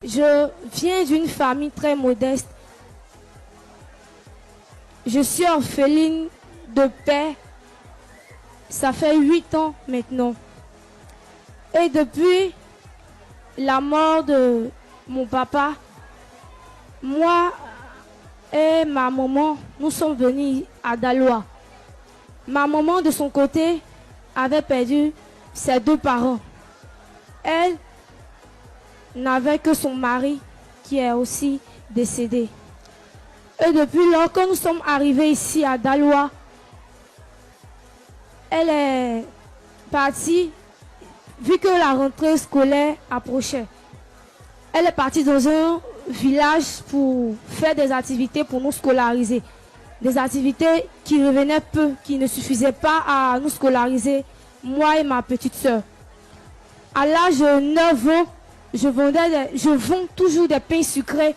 Je viens d'une famille très modeste. Je suis orpheline de père. Ça fait 8 ans maintenant. Et depuis la mort de mon papa, moi et ma maman, nous sommes venus à Daloa. Ma maman, de son côté, avait perdu ses 2 parents. Elle n'avait que son mari qui est aussi décédé. Et depuis lors, quand nous sommes arrivés ici à Daloa, elle est partie, vu que la rentrée scolaire approchait. Elle est partie dans un village pour faire des activités pour nous scolariser. Des activités qui revenaient peu, qui ne suffisaient pas à nous scolariser, moi et ma petite soeur. À l'âge de 9 ans, je vends toujours des pains sucrés.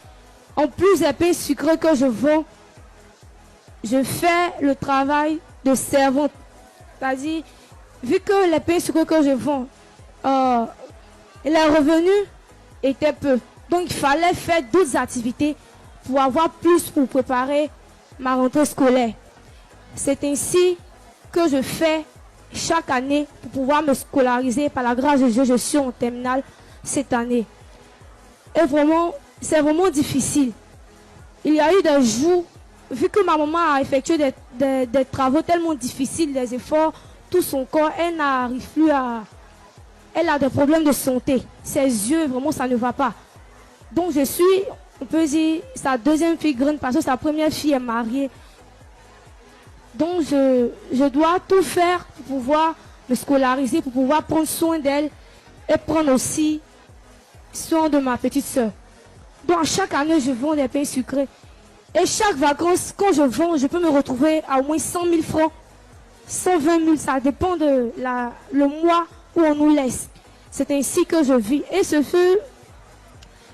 En plus des pains sucrés que je vends, je fais le travail de servante. C'est-à-dire, vu que les pains sucrés que je vends, les revenus étaient peu. Donc il fallait faire d'autres activités pour avoir plus pour préparer ma rentrée scolaire. C'est ainsi que je fais chaque année pour pouvoir me scolariser. Par la grâce de Dieu, je suis en terminale cette année. Et vraiment, c'est vraiment difficile. Il y a eu des jours, vu que ma maman a effectué des travaux tellement difficiles, des efforts, tout son corps, elle n'arrive plus à... Elle a des problèmes de santé. Ses yeux, vraiment, ça ne va pas. Donc je suis, on peut dire, sa 2e fille grande parce que sa première fille est mariée. Donc je dois tout faire pour pouvoir me scolariser, pour pouvoir prendre soin d'elle et prendre aussi soin de ma petite soeur. Donc chaque année, je vends des pains sucrés. Et chaque vacances, quand je vends, je peux me retrouver à au moins 100 000 francs, 120 000, ça dépend de le mois où on nous laisse. C'est ainsi que je vis. Et ce fut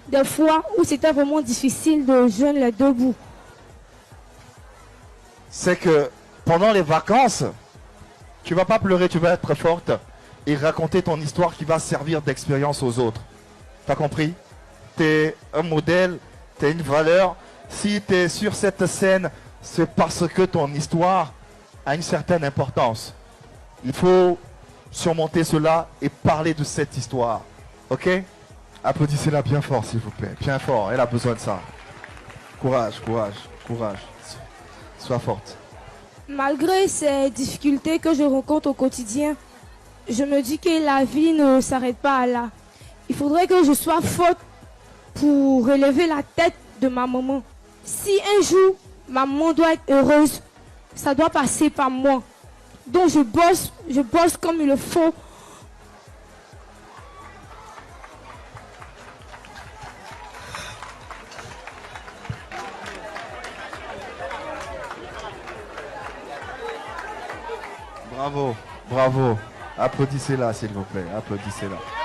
des fois où c'était vraiment difficile de joindre les 2 bouts. C'est que pendant les vacances, tu vas pas pleurer, tu vas être forte et raconter ton histoire qui va servir d'expérience aux autres. T'as compris? T'es un modèle, t'es une valeur. Si t'es sur cette scène, c'est parce que ton histoire a une certaine importance. Il faut surmonter cela et parler de cette histoire. Ok? Applaudissez-la bien fort, s'il vous plaît. Bien fort, elle a besoin de ça. Courage, courage, courage. Sois forte. Malgré ces difficultés que je rencontre au quotidien, je me dis que la vie ne s'arrête pas là. Il faudrait que je sois forte pour relever la tête de ma maman. Si un jour, ma maman doit être heureuse, ça doit passer par moi. Donc je bosse comme il le faut. Bravo, bravo. Applaudissez-la, s'il vous plaît. Applaudissez-la.